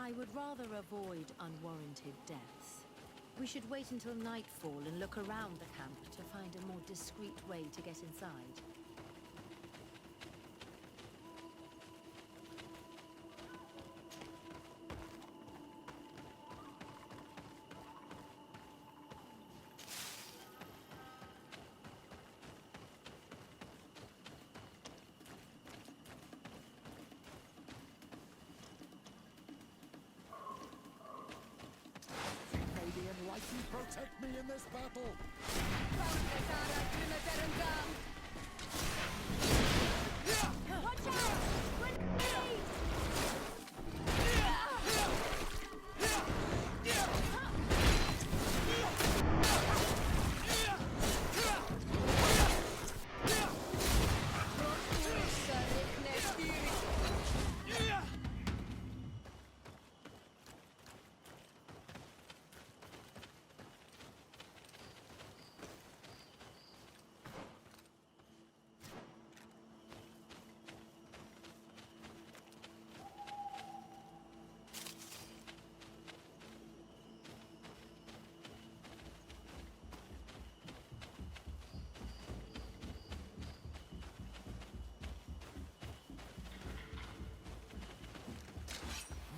I would rather avoid unwarranted deaths. We should wait until nightfall and look around the camp to find a more discreet way to get inside. Enlighten, protect me in this battle! Watch out! Grenade!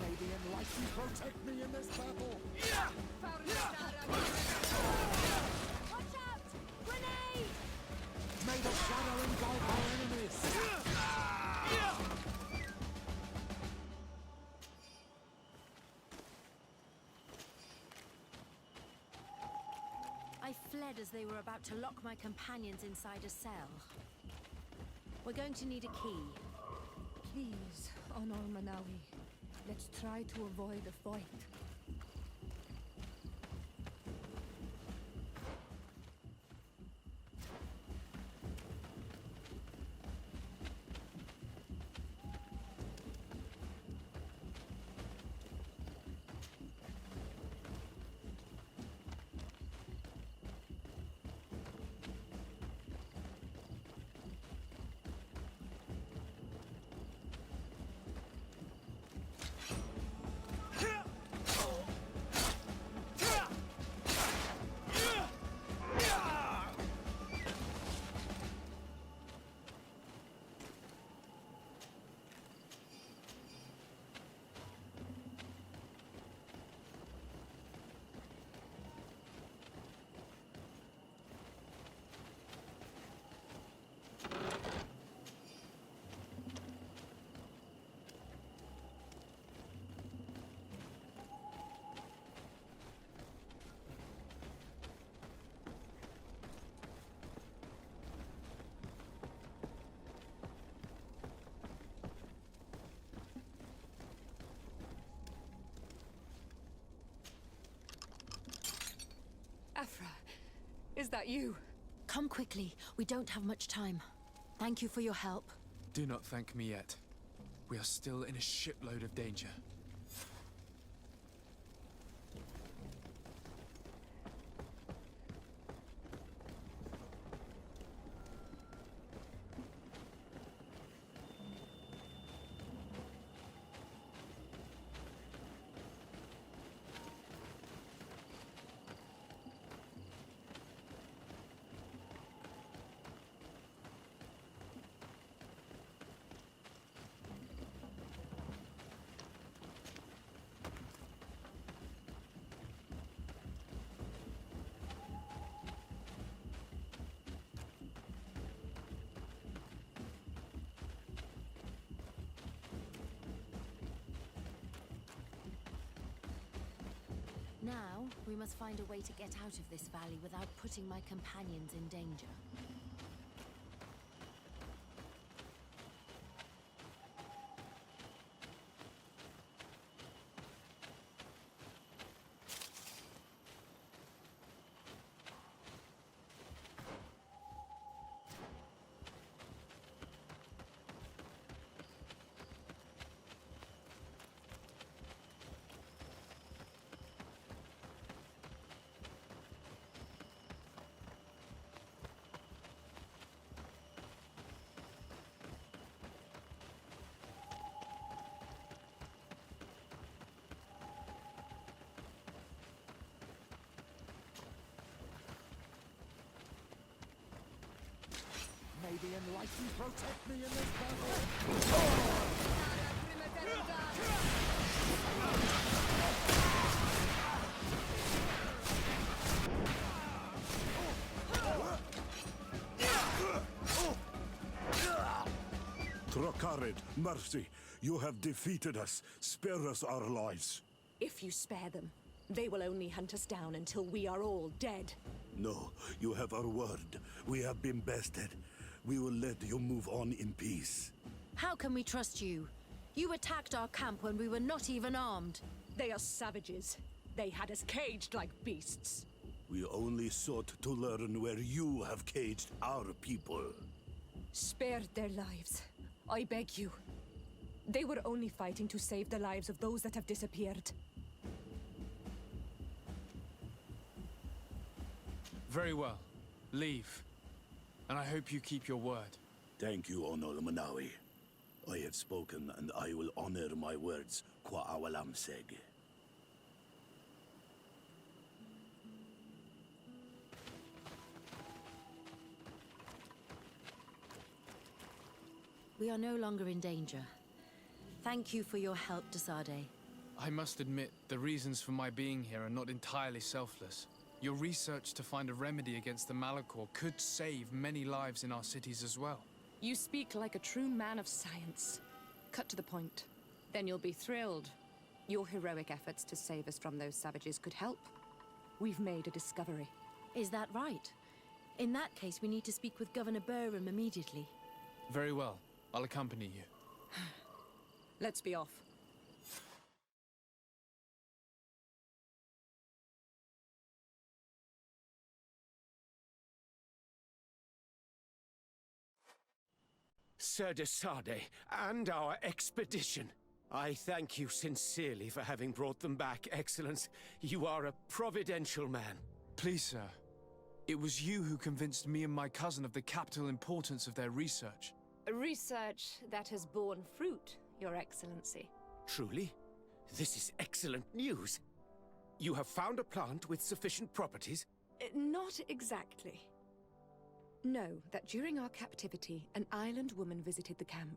May the Enlightened protect me in this battle! Watch out! Grenade! May the shadow engulf our enemies! I fled as they were about to lock my companions inside a cell. We're going to need a key. Please, Honor Manawi, let's try to avoid a fight. Afra, is that you? Come quickly. We don't have much time. Thank you for your help. Do not thank me yet. We are still in a shipload of danger. Now, we must find a way to get out of this valley without putting my companions in danger. the enlightened protect me in this battle? Trakarid, mercy, you have defeated us. Spare us our lives. If you spare them, they will only hunt us down until we are all dead. No, you have our word. We have been bested. We will let you move on in peace. How can we trust you? You attacked our camp when we were not even armed. They are savages. They had us caged like beasts. We only sought to learn where you have caged our people. Spare their lives. I beg you. They were only fighting to save the lives of those that have disappeared. Very well. Leave. And I hope you keep your word. Thank you, Onol Manawi. I have spoken, and I will honor my words, Kwa awalam seg. We are no longer in danger. Thank you for your help, Desade. I must admit, the reasons for my being here are not entirely selfless. Your research to find a remedy against the Malachor could save many lives in our cities as well. You speak like a true man of science. Cut to the point. Then you'll be thrilled. Your heroic efforts to save us from those savages could help. We've made a discovery. Is that right? In that case, we need to speak with Governor Burham immediately. Very well. I'll accompany you. Let's be off. Sir Desade, and our expedition. I thank you sincerely for having brought them back, Excellence. You are a providential man. Please, sir. It was you who convinced me and my cousin of the capital importance of their research. Research that has borne fruit, Your Excellency. Truly? This is excellent news. You have found a plant with sufficient properties? Not exactly. Know that during our captivity, an island woman visited the camp.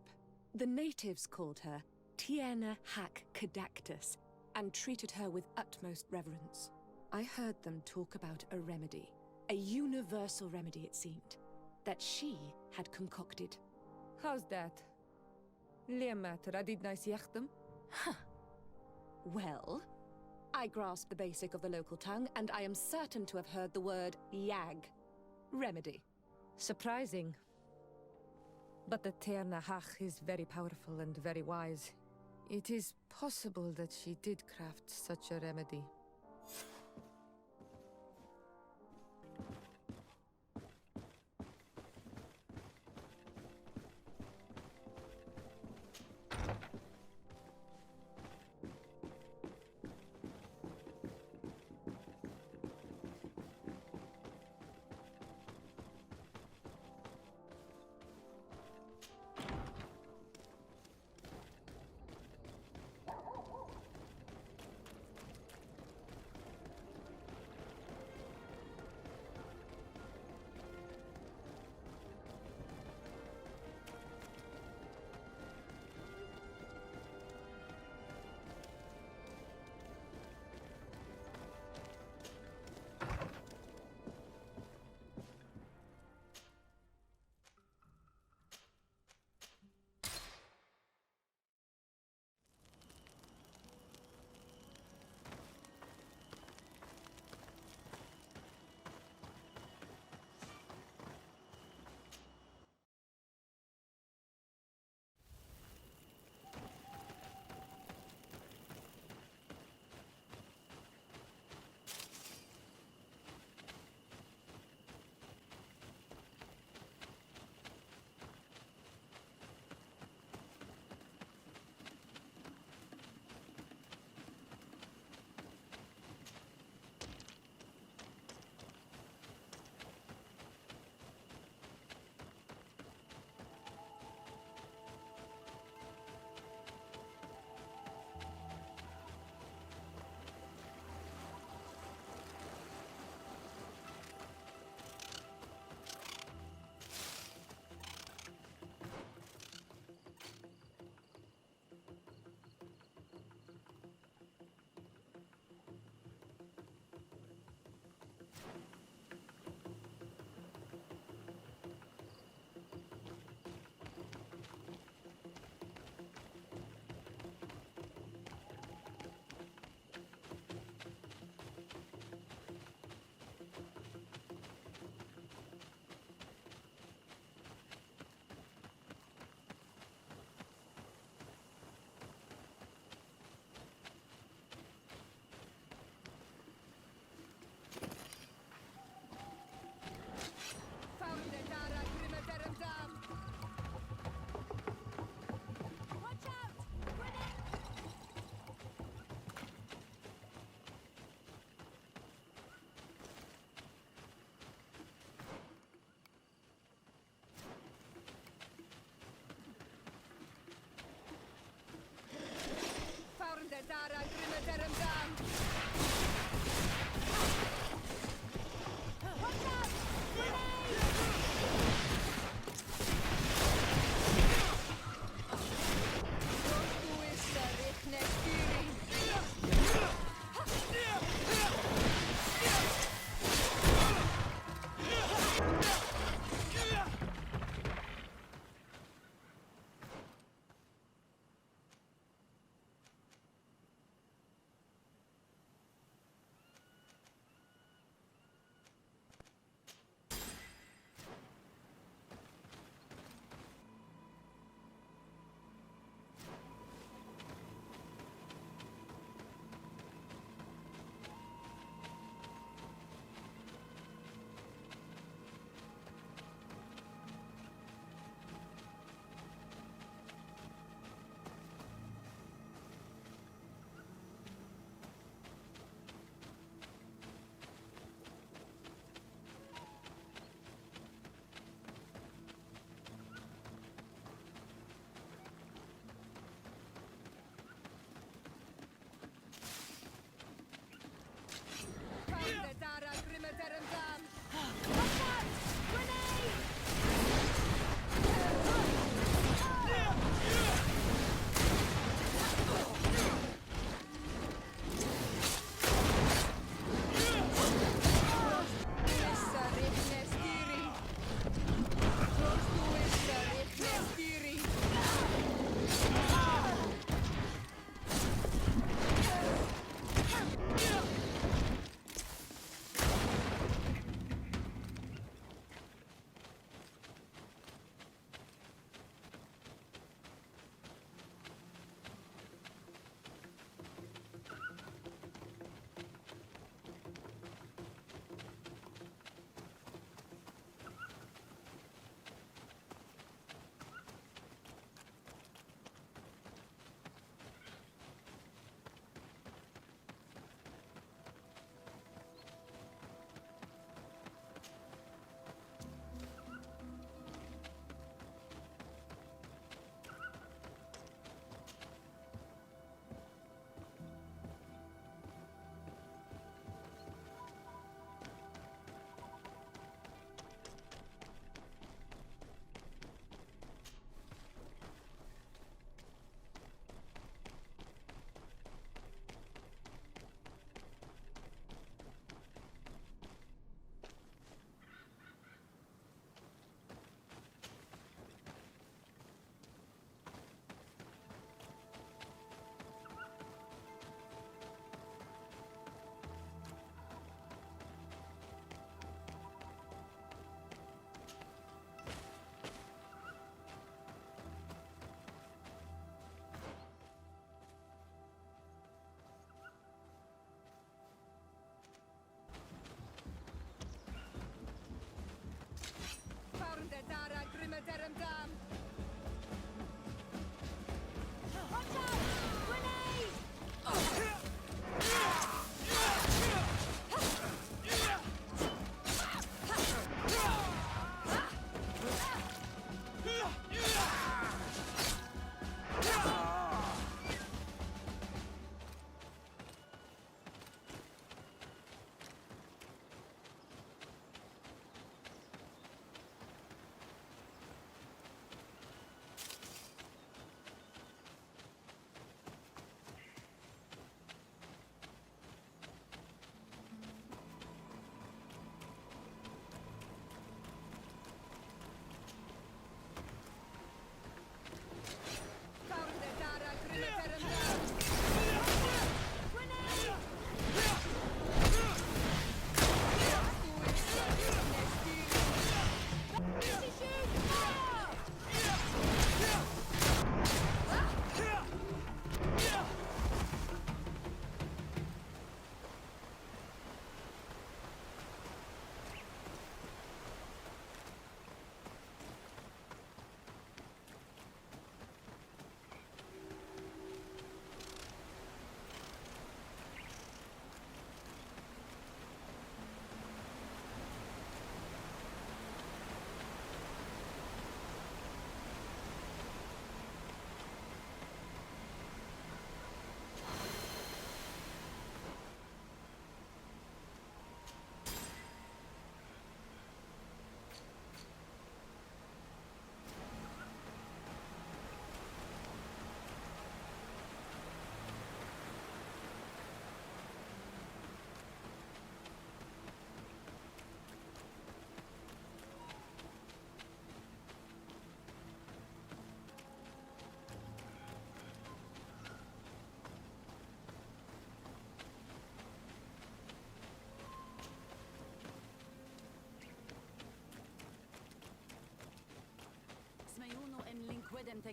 The natives called her Tiena Hack Kadactus and treated her with utmost reverence. I heard them talk about a remedy, a universal remedy it seemed, that she had concocted. How's that? Well, I grasp the basic of the local tongue, and I am certain to have heard the word yag, remedy. Surprising. But the Ternahach is very powerful and very wise. It is possible that she did craft such a remedy.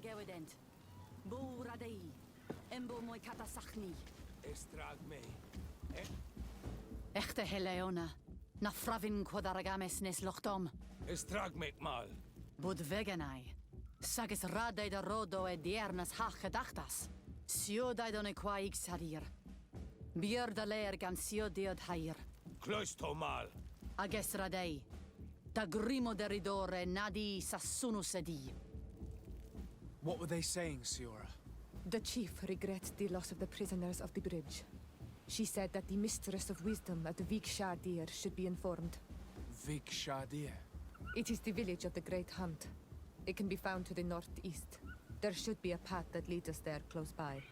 gewedent. Buradei. Embo moi katasachni. Estrag me. Echte Heleona. Na fravin quadaragames nes lochtom. Estrag me mal. Bud veganai. Sagis radei da rodo e diernas hach gedachtas. Sio daidone qua ixarir. Bier da leer gan sio diod hair. Cloisto mal. Ages radei. Da grimo deridore nadi sassunus edi. What were they saying, Siora? The chief regrets the loss of the prisoners of the bridge. She said that the Mistress of Wisdom at the Vik Shadir should be informed. Vik Shadir. It is the village of the Great Hunt. It can be found to the northeast. There should be a path that leads us there close by.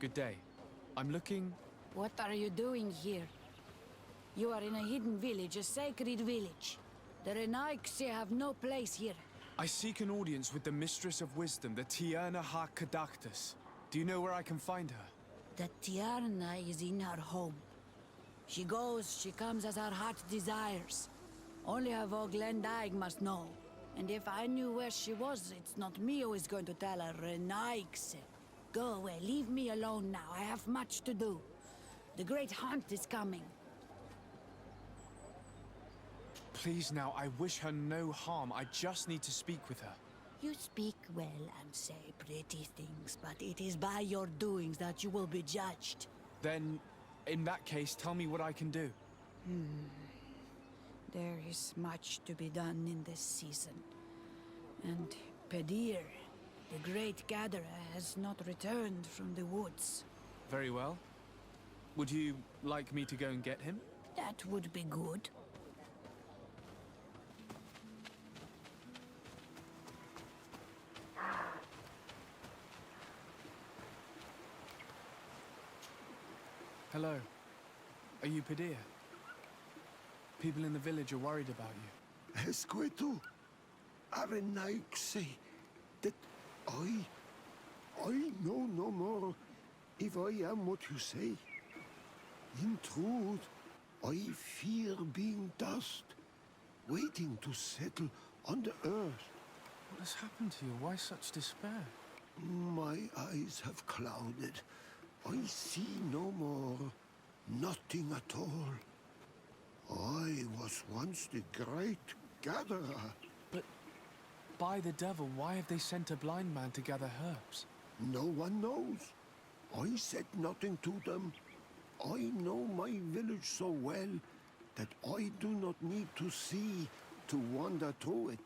Good day. I'm looking... What are you doing here? You are in a hidden village, a sacred village. The Renaixi have no place here. I seek an audience with the Mistress of Wisdom, the Tierna Ha Kadactus. Do you know where I can find her? The Tiarna is in her home. She goes, she comes as her heart desires. Only her Voglendaig must know. And if I knew where she was, it's not me who is going to tell her, Renaix. Go away, leave me alone now. I have much to do. The great hunt is coming. Please now, I wish her no harm. I just need to speak with her. You speak well and say pretty things, but it is by your doings that you will be judged. Then, in that case, tell me what I can do. There is much to be done in this season. And Pedir, the great gatherer, has not returned from the woods. Very well. Would you like me to go and get him? That would be good. Hello. Are you Pedir? People in the village are worried about you. Esqueto, Arenaik say that I know no more if I am what you say. In truth, I fear being dust, waiting to settle on the earth. What has happened to you? Why such despair? My eyes have clouded. I see no more, nothing at all. I was once the great gatherer. But by the devil, why have they sent a blind man to gather herbs? No one knows. I said nothing to them. I know my village so well that I do not need to see to wander through it.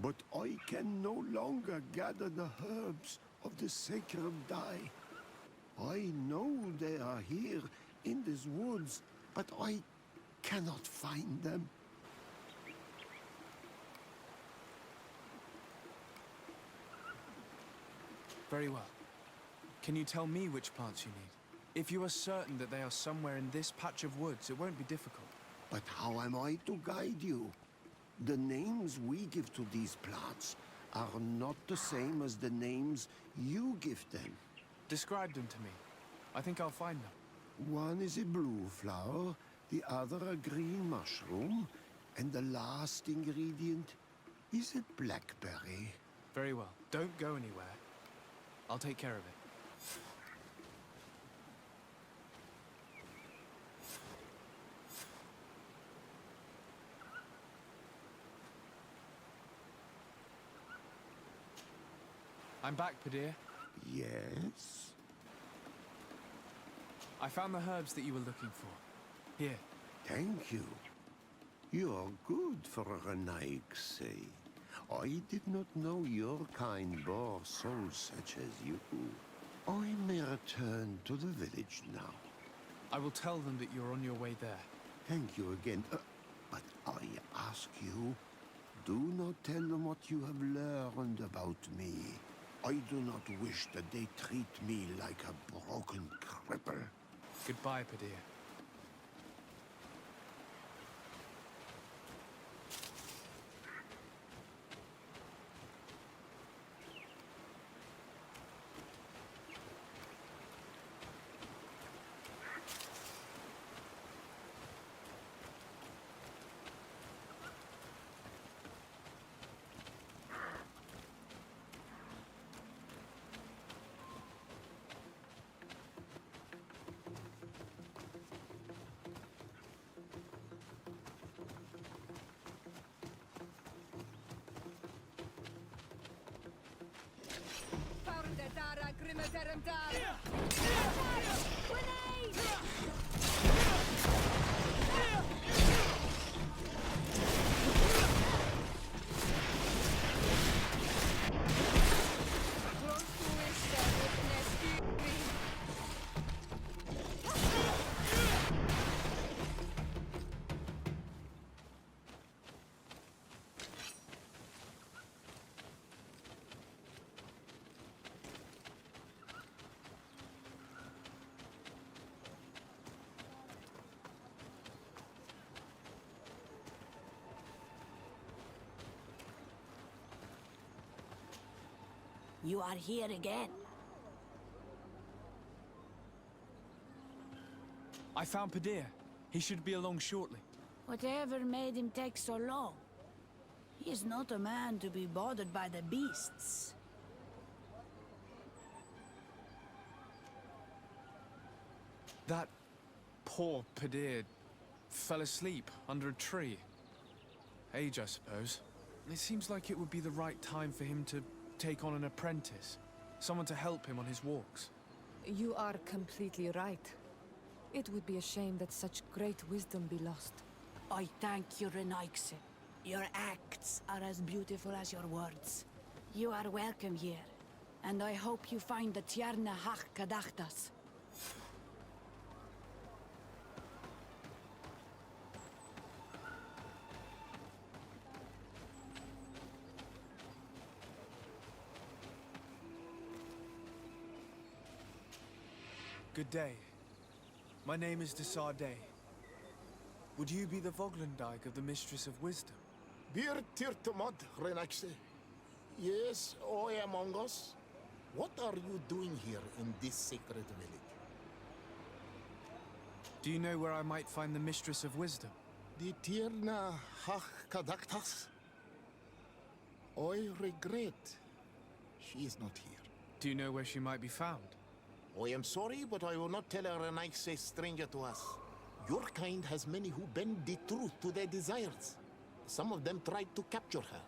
But I can no longer gather the herbs of the sacred dye. I know they are here in these woods, but I cannot find them. Very well. Can you tell me which plants you need? If you are certain that they are somewhere in this patch of woods, it won't be difficult. But how am I to guide you? The names we give to these plants are not the same as the names you give them. Describe them to me. I think I'll find them. One is a blue flower, the other a green mushroom, and the last ingredient is a blackberry. Very well. Don't go anywhere. I'll take care of it. I'm back, Pedir. Yes? I found the herbs that you were looking for. Here. Thank you. You are good for a Renaig's sake. I did not know your kind bore souls such as you. I may return to the village now. I will tell them that you're on your way there. Thank you again. But I ask you, do not tell them what you have learned about me. I do not wish that they treat me like a broken cripple. Goodbye, Pedir. You are here again. I found Pedir. He should be along shortly. Whatever made him take so long? He is not a man to be bothered by the beasts. That poor Pedir fell asleep under a tree. Age, I suppose. It seems like it would be the right time for him to take on an apprentice. Someone to help him on his walks. You are completely right. It would be a shame that such great wisdom be lost. I thank you, Renaigse. Your acts are as beautiful as your words. You are welcome here, and I hope you find the Tierna Hach Kadachtas. Good day. My name is Desardet. Would you be the Voglendyke of the Mistress of Wisdom? Bir tirtumad, Renaxe. Yes, I am among us. What are you doing here in this sacred village? Do you know where I might find the Mistress of Wisdom? The Tierna Hach Kadaktas? I regret. She is not here. Do you know where she might be found? I am sorry, but I will not tell a Renaxe stranger to us. Your kind has many who bend the truth to their desires. Some of them tried to capture her.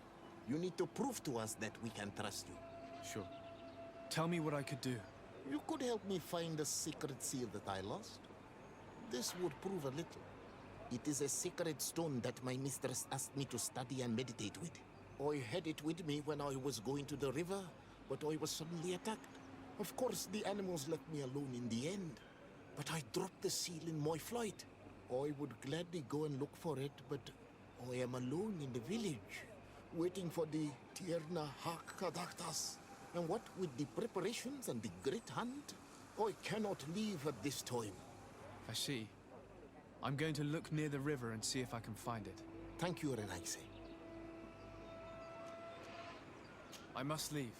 You need to prove to us that we can trust you. Sure. Tell me what I could do. You could help me find the sacred seal that I lost. This would prove a little. It is a sacred stone that my mistress asked me to study and meditate with. I had it with me when I was going to the river, but I was suddenly attacked. Of course, the animals left me alone in the end. But I dropped the seal in my flight. I would gladly go and look for it, but I am alone in the village, waiting for the Tierna Hakadaktas. And what with the preparations and the great hunt, I cannot leave at this time. I see. I'm going to look near the river and see if I can find it. Thank you, Renaise. I must leave.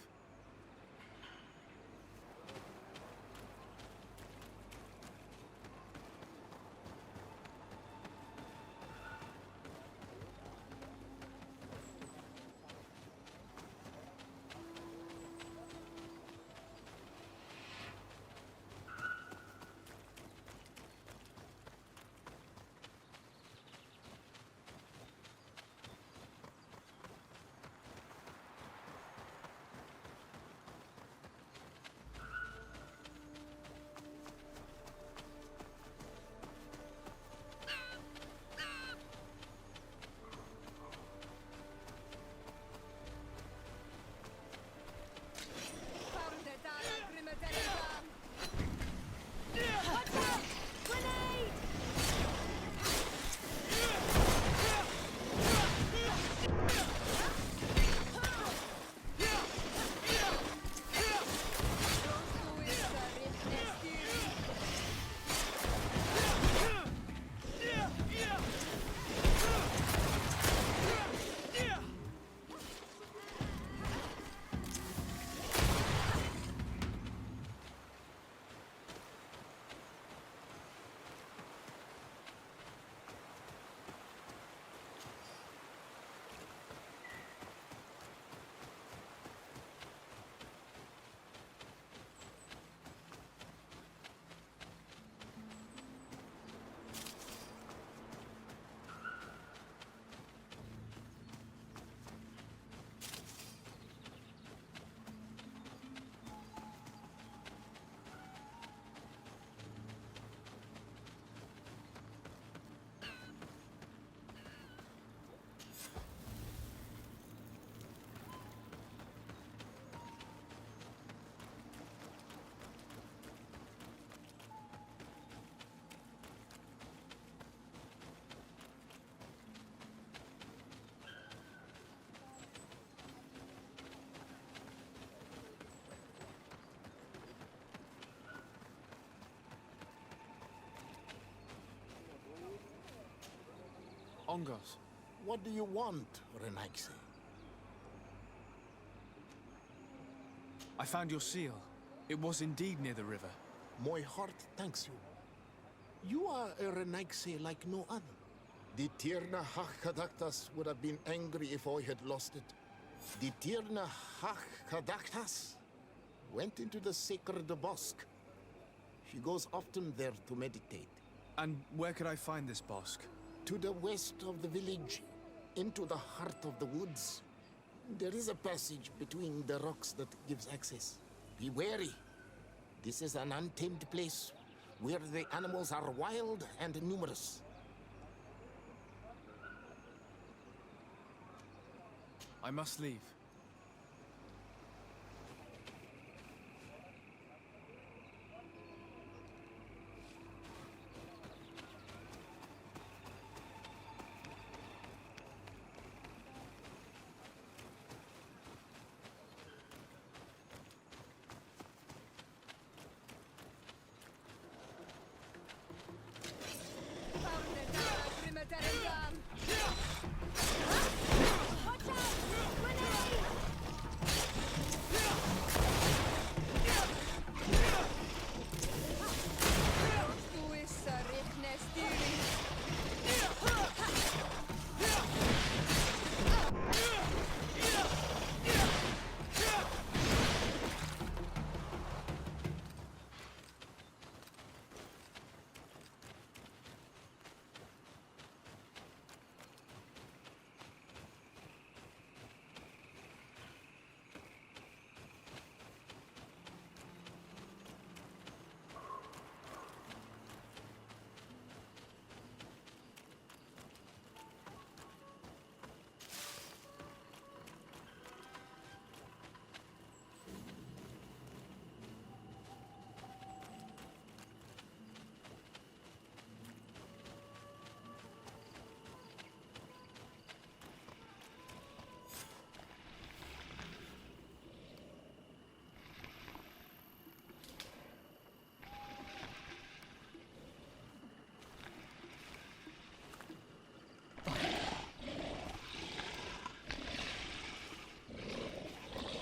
Ongos. What do you want, Renaise? I found your seal. It was indeed near the river. My heart thanks you. You are a Renaise like no other. The Tierna Hakadaktas would have been angry if I had lost it. The Tierna Hakadaktas went into the sacred bosque. She goes often there to meditate. And where could I find this bosque? To the west of the village, into the heart of the woods. There is a passage between the rocks that gives access. Be wary. This is an untamed place, where the animals are wild and numerous. I must leave.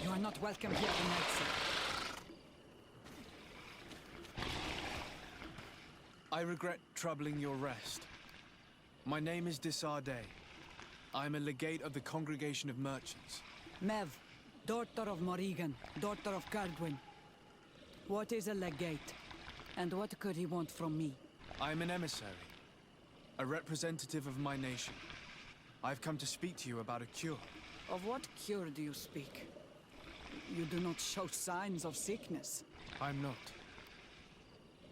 You are not welcome here tonight, sir. I regret troubling your rest. My name is Desardet. I am a legate of the Congregation of Merchants. Mev, daughter of Morrigan, daughter of Cardwin. What is a legate? And what could he want from me? I am an emissary, a representative of my nation. I've come to speak to you about a cure. Of what cure do you speak? You do not show signs of sickness. I'm not.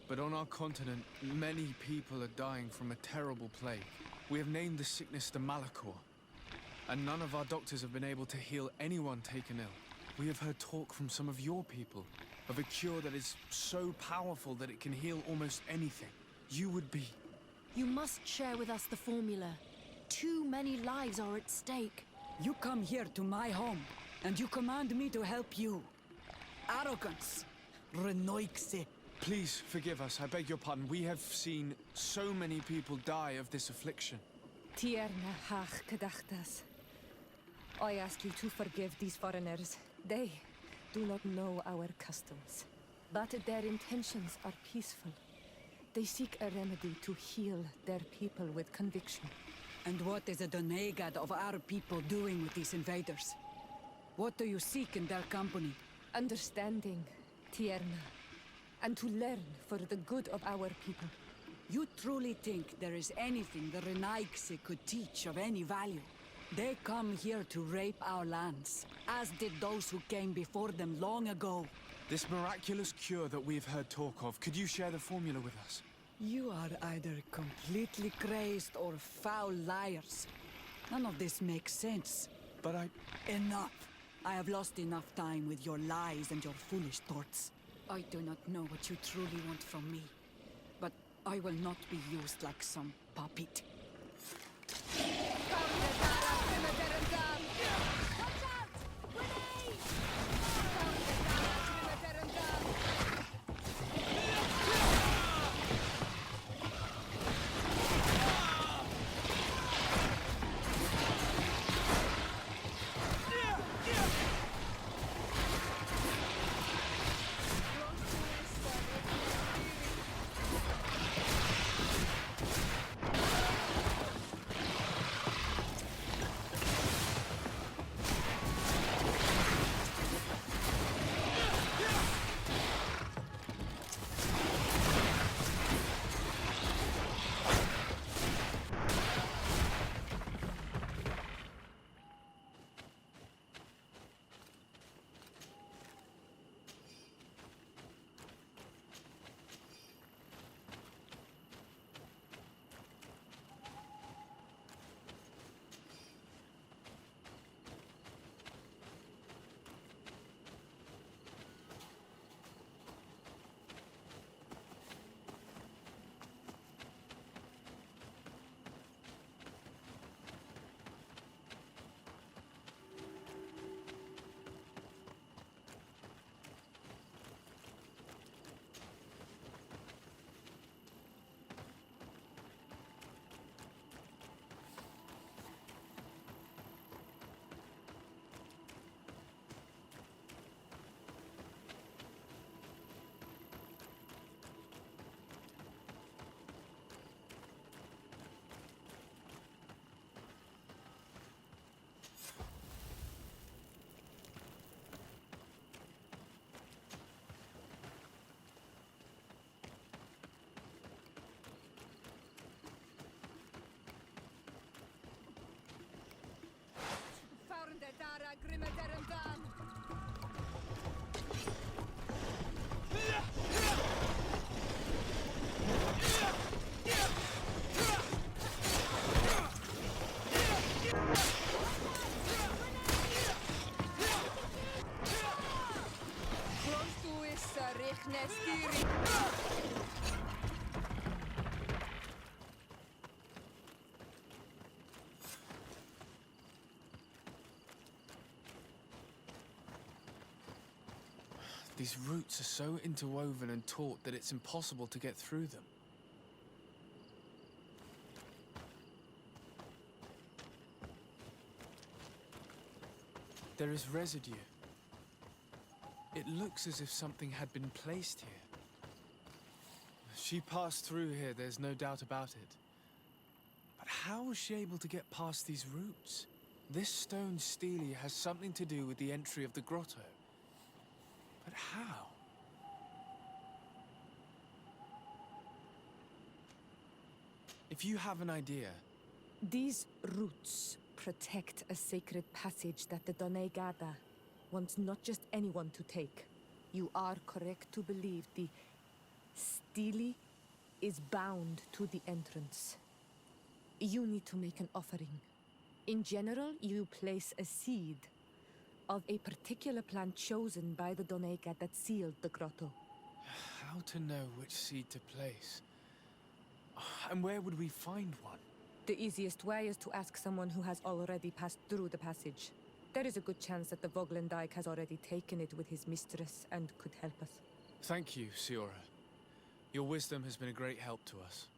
But on our continent, many people are dying from a terrible plague. We have named the sickness the Malachor, and none of our doctors have been able to heal anyone taken ill. We have heard talk from some of your people of a cure that is so powerful that it can heal almost anything. You would be... You must share with us the formula. Too many lives are at stake. You come here to my home, and you command me to help you. Arrogance. Renoixe. Please forgive us, I beg your pardon. We have seen so many people die of this affliction. Tierna hach gedachtas. I ask you to forgive these foreigners. They do not know our customs. But their intentions are peaceful. They seek a remedy to heal their people with conviction. And what is the Donegad of our people doing with these invaders? What do you seek in their company? Understanding, Tierna, and to learn for the good of our people. You truly think there is anything the Renaixe could teach of any value? They come here to rape our lands, as did those who came before them long ago. This miraculous cure that we've heard talk of, could you share the formula with us? You are either completely crazed or foul liars. None of this makes sense. But Enough! I have lost enough time with your lies and your foolish thoughts. I do not know what you truly want from me, but I will not be used like some puppet. These roots are so interwoven and taut that it's impossible to get through them. There is residue. It looks as if something had been placed here. She passed through here, there's no doubt about it. But how was she able to get past these roots? This stone stele has something to do with the entry of the grotto. But how? If you have an idea... These roots protect a sacred passage that the Donegada wants not just anyone to take. You are correct to believe the stele is bound to the entrance. You need to make an offering. In general, you place a seed of a particular plant chosen by the Donega that sealed the grotto. How to know which seed to place? And where would we find one? The easiest way is to ask someone who has already passed through the passage. There is a good chance that the Voglendike has already taken it with his mistress and could help us. Thank you, Siora. Your wisdom has been a great help to us.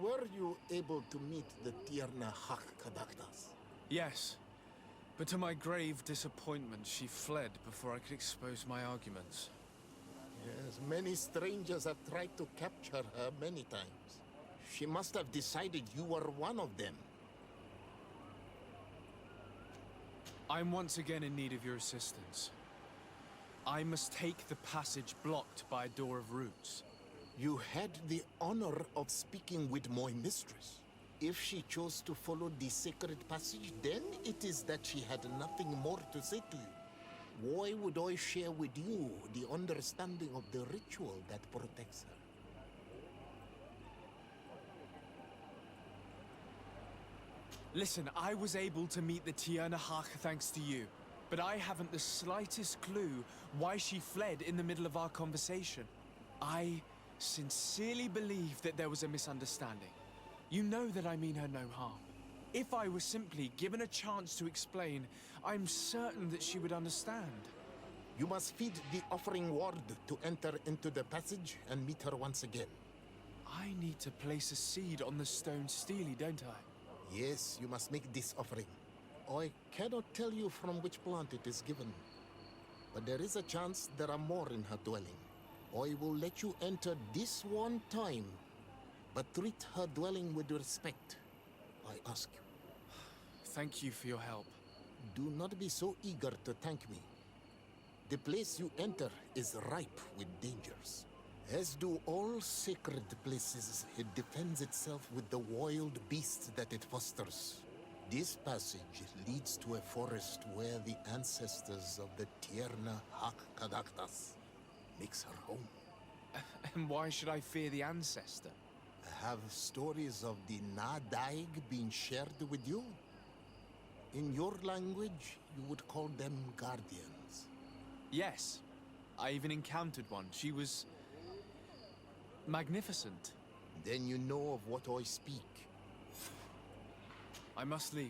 Were you able to meet the Tierna Hak Kadaktas? Yes, but to my grave disappointment, she fled before I could expose my arguments. Yes, many strangers have tried to capture her many times. She must have decided you were one of them. I'm once again in need of your assistance. I must take the passage blocked by a door of roots. You had the honor of speaking with my mistress. If she chose to follow the sacred passage, then it is that she had nothing more to say to you. Why would I share with you the understanding of the ritual that protects her? Listen, I was able to meet the Tierna Hach thanks to you, but I haven't the slightest clue why she fled in the middle of our conversation. I sincerely believe that there was a misunderstanding. You know that I mean her no harm. If I were simply given a chance to explain, I'm certain that she would understand. You must feed the offering ward to enter into the passage and meet her once again. I need to place a seed on the stone stele, don't I? Yes, you must make this offering. I cannot tell you from which plant it is given, but there is a chance there are more in her dwelling. I will let you enter this one time, but treat her dwelling with respect, I ask you. Thank you for your help. Do not be so eager to thank me. The place you enter is ripe with dangers. As do all sacred places, it defends itself with the wild beasts that it fosters. This passage leads to a forest where the ancestors of the Tierna Hak Kadaktas makes her home. And why should I fear the ancestor? Have stories of the Nadaig been shared with you? In your language, you would call them guardians. Yes. I even encountered one. She was magnificent. Then you know of what I speak. I must leave.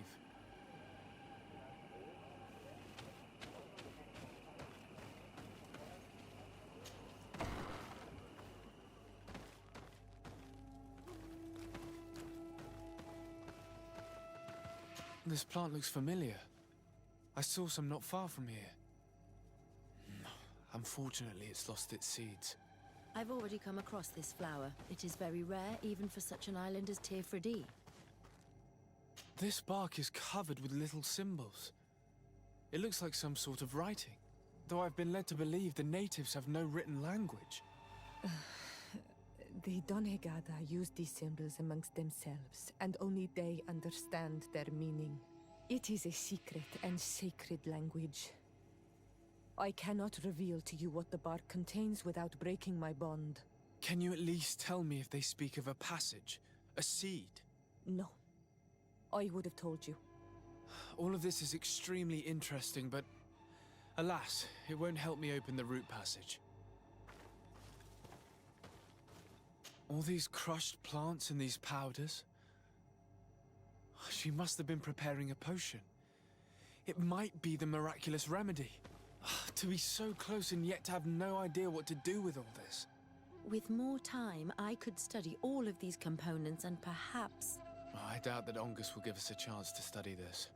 This plant looks familiar. I saw some not far from here. Unfortunately, it's lost its seeds. I've already come across this flower. It is very rare, even for such an island as Teofredi. This bark is covered with little symbols. It looks like some sort of writing, though I've been led to believe the natives have no written language. The Donegada use these symbols amongst themselves, and only they understand their meaning. It is a secret and sacred language. I cannot reveal to you what the bark contains without breaking my bond. Can you at least tell me if they speak of a passage? A seed? No. I would have told you. All of this is extremely interesting, but alas, it won't help me open the root passage. All these crushed plants and these powders. She must have been preparing a potion. It might be the miraculous remedy. To be so close and yet to have no idea what to do with all this. With more time, I could study all of these components and perhaps... I doubt that Ongus will give us a chance to study this.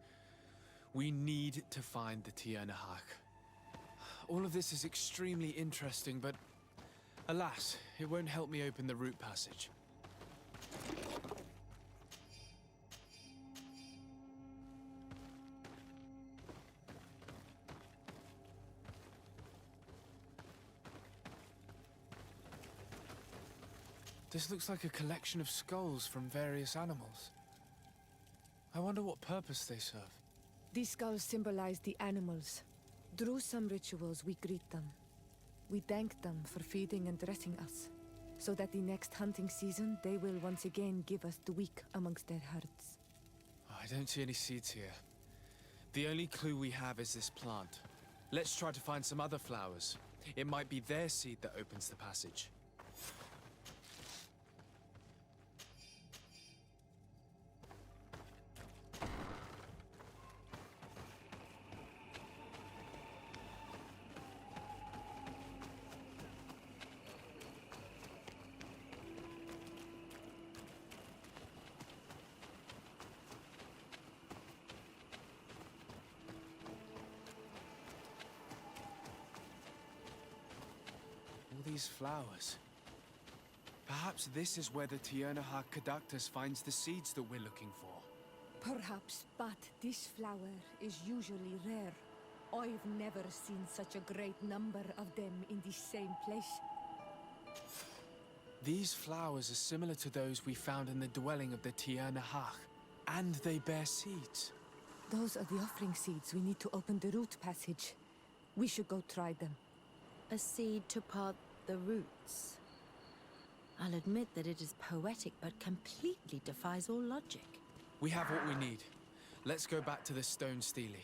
We need to find the Tiernahak. All of this is extremely interesting, but alas, it won't help me open the root passage. This looks like a collection of skulls from various animals. I wonder what purpose they serve. These skulls symbolize the animals. Through some rituals, we greet them. We thank them for feeding and dressing us, so that the next hunting season, they will once again give us the weak amongst their herds. I don't see any seeds here. The only clue we have is this plant. Let's try to find some other flowers. It might be their seed that opens the passage. All these flowers. Perhaps this is where the Tiernahak Caductus finds the seeds that we're looking for. Perhaps, but this flower is usually rare. I've never seen such a great number of them in the same place. These flowers are similar to those we found in the dwelling of the Tiernahak, and they bear seeds. Those are the offering seeds we need to open the root passage. We should go try them. A seed to part the roots. I'll admit that it is poetic, but completely defies all logic. We have what we need. Let's go back to the stone stele.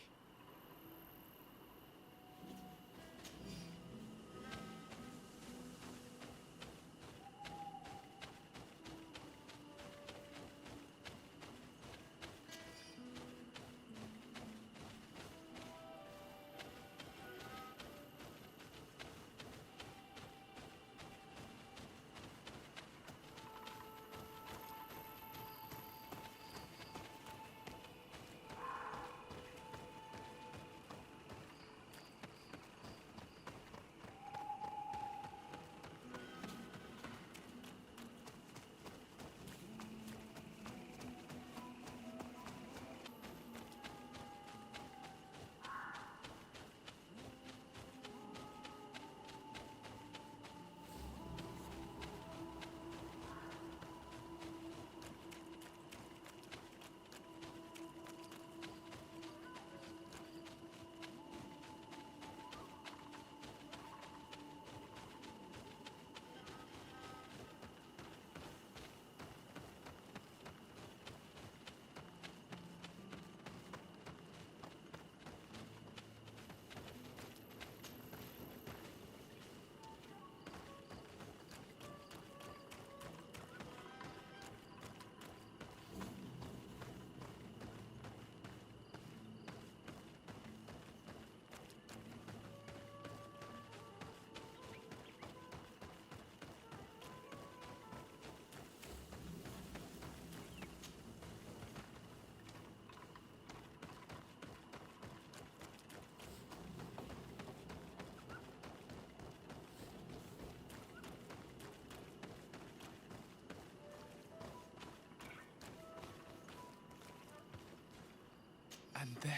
And there.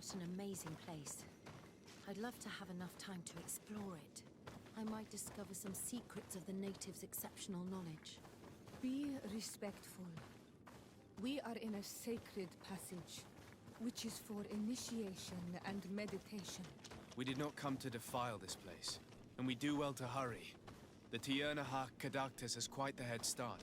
What an amazing place. I'd love to have enough time to explore it. I might discover some secrets of the natives' exceptional knowledge. Be respectful. We are in a sacred passage, which is for initiation and meditation. We did not come to defile this place, and we do well to hurry. The Tiernahak Kadactus has quite the head start.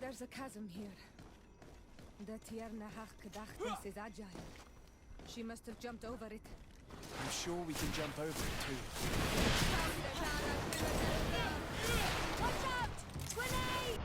There's a chasm here. The Tiernahak Kadactus is agile. She must have jumped over it. I'm sure we can jump over it too. Watch out! Grenade!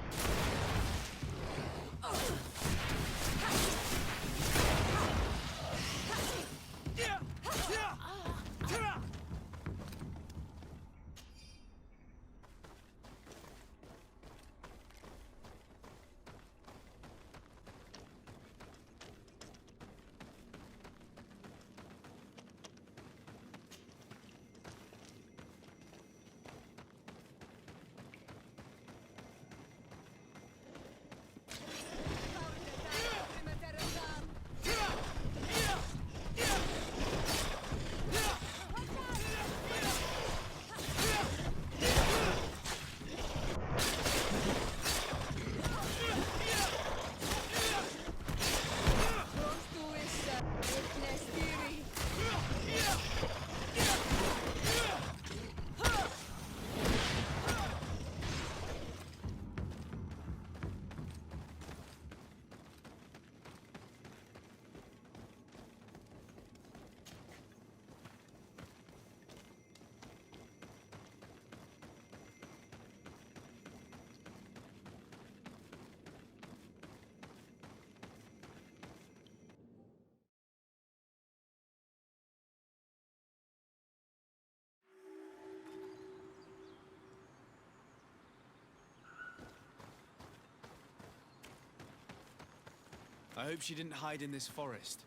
I hope she didn't hide in this forest.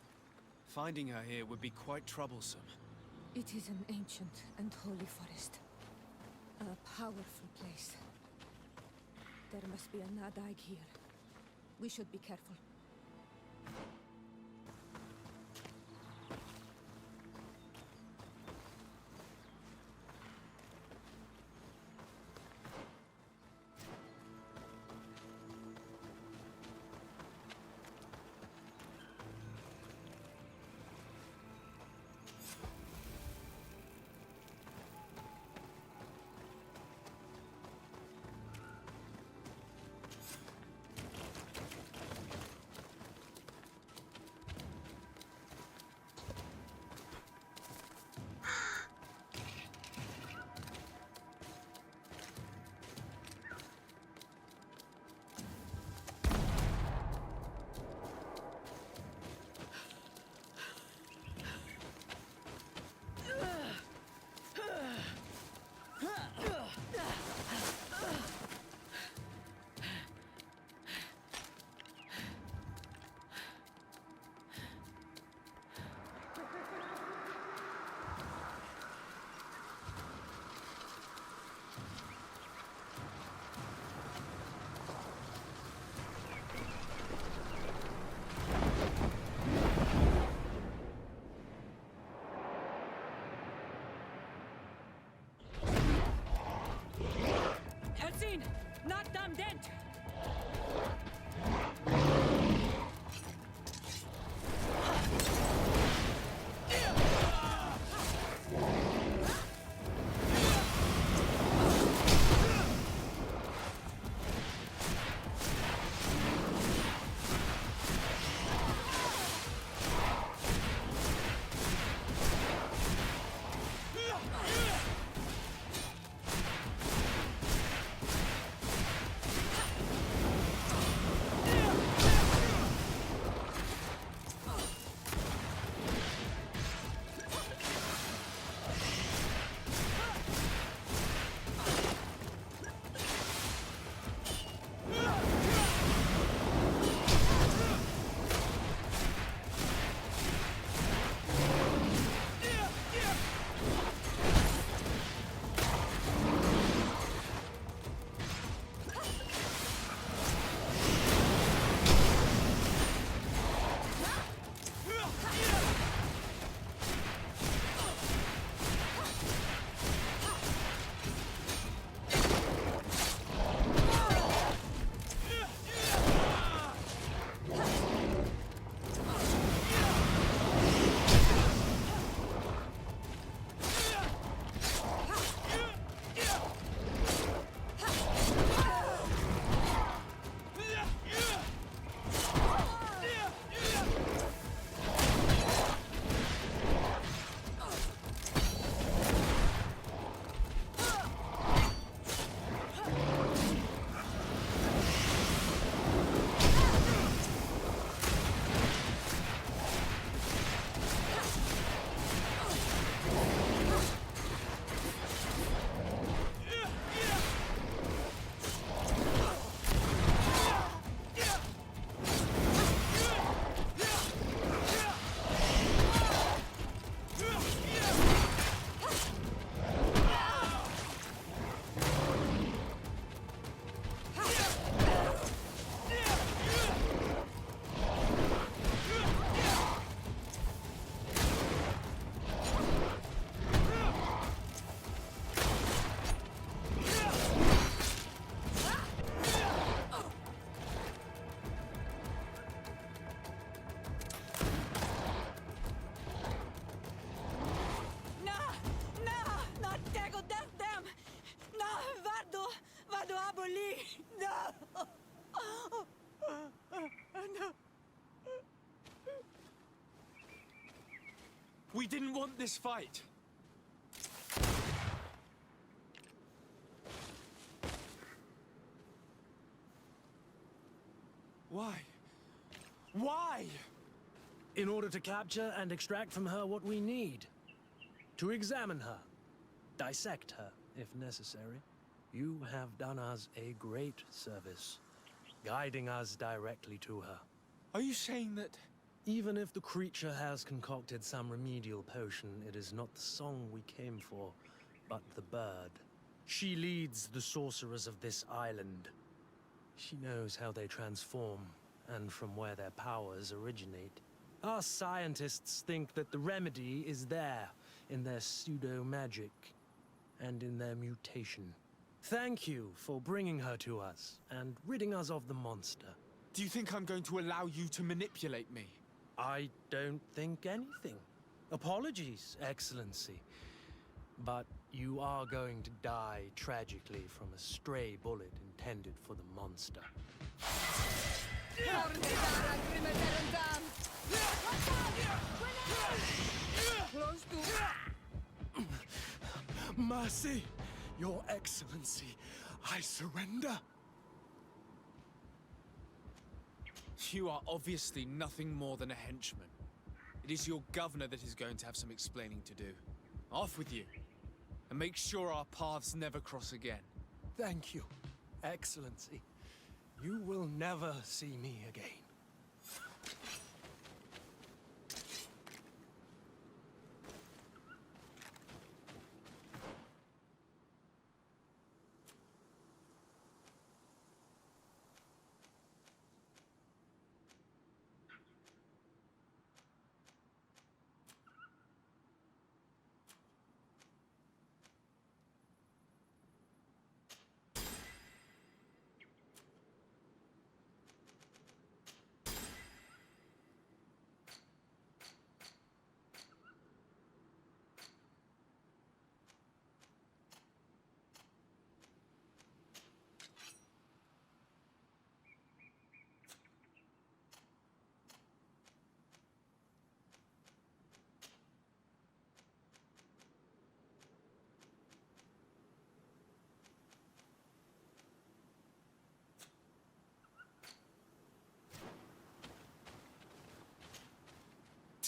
Finding her here would be quite troublesome. It is an ancient and holy forest. A powerful place. There must be a Nadaig here. We should be careful. clean, not damn dent. We didn't want this fight. Why? Why? In order to capture and extract from her what we need. To examine her. Dissect her, if necessary. You have done us a great service, guiding us directly to her. Are you saying that... Even if the creature has concocted some remedial potion, it is not the song we came for, but the bird. She leads the sorcerers of this island. She knows how they transform, and from where their powers originate. Our scientists think that the remedy is there, in their pseudo-magic, and in their mutation. Thank you for bringing her to us, and ridding us of the monster. Do you think I'm going to allow you to manipulate me? I don't think anything. Apologies, Excellency. But you are going to die tragically from a stray bullet intended for the monster. Mercy, Your Excellency, I surrender. You are obviously nothing more than a henchman. It is your governor that is going to have some explaining to do. Off with you, and make sure our paths never cross again. Thank you, Excellency. You will never see me again.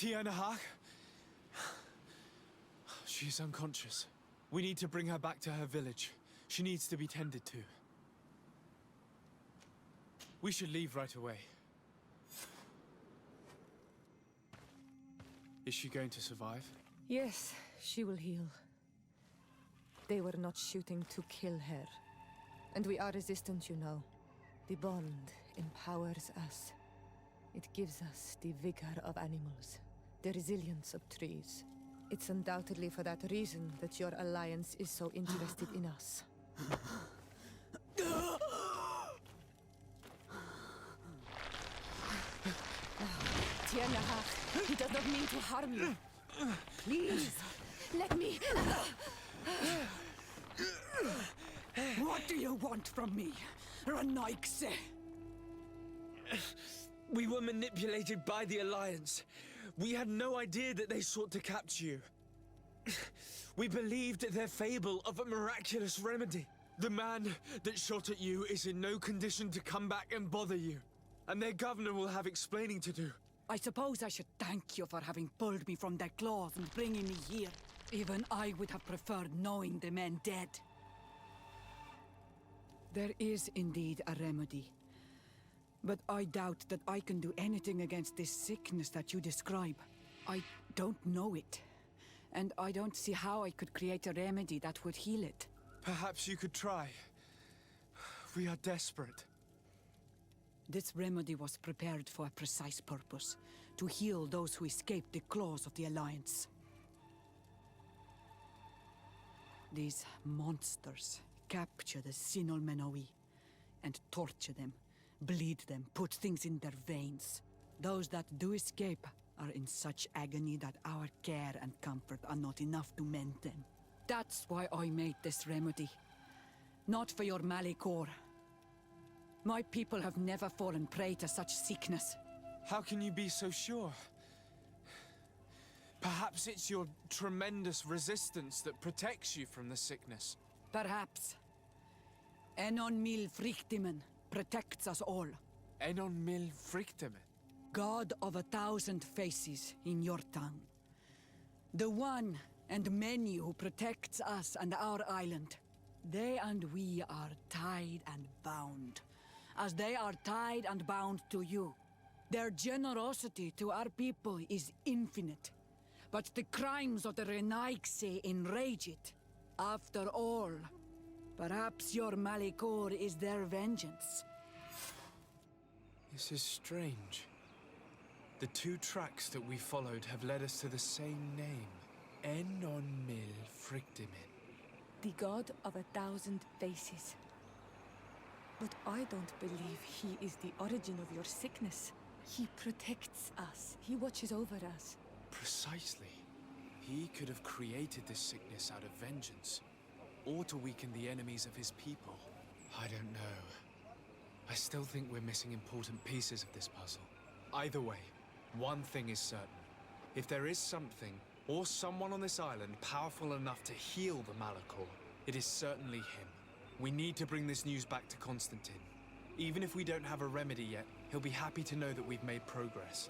Tiana Hawk? She's unconscious. We need to bring her back to her village. She needs to be tended to. We should leave right away. Is she going to survive? Yes, she will heal. They were not shooting to kill her. And we are resistant, you know. The bond empowers us. It gives us the vigor of animals, the resilience of trees. It's undoubtedly for that reason that your alliance is so interested in us. Tiana, he does not mean to harm you. Please, let me... What do you want from me, Ranaikse? We were manipulated by the Alliance. We had no idea that they sought to capture you. We believed their fable of a miraculous remedy. The man that shot at you is in no condition to come back and bother you. And their governor will have explaining to do. I suppose I should thank you for having pulled me from their claws and bringing me here. Even I would have preferred knowing the men dead. There is indeed a remedy. But I doubt that I can do anything against this sickness that you describe. I don't know it. And I don't see how I could create a remedy that would heal it. Perhaps you could try. We are desperate. This remedy was prepared for a precise purpose. To heal those who escaped the claws of the Alliance. These monsters capture the Sinol Menoi and torture them, bleed them, put things in their veins. Those that do escape are in such agony that our care and comfort are not enough to mend them. That's why I made this remedy. Not for your Malikor. My people have never fallen prey to such sickness. How can you be so sure? Perhaps it's your tremendous resistance that protects you from the sickness. Perhaps. Enon Mil Frictimen protects us all. Enon Mil Frictimen. God of 1,000 faces in your tongue. The one and many who protects us and our island. They and we are tied and bound, as they are tied and bound to you. Their generosity to our people is infinite, but the crimes of the Renaigse enrage it. After all, perhaps your Malikor is their vengeance. This is strange. The two tracks that we followed have led us to the same name. Enon Mil Frictimen. The god of 1,000 faces. But I don't believe he is the origin of your sickness. He protects us. He watches over us. Precisely. He could have created this sickness out of vengeance, or to weaken the enemies of his people. I don't know. I still think we're missing important pieces of this puzzle. Either way, one thing is certain. If there is something, or someone on this island powerful enough to heal the Malikor, it is certainly him. We need to bring this news back to Constantine. Even if we don't have a remedy yet, he'll be happy to know that we've made progress.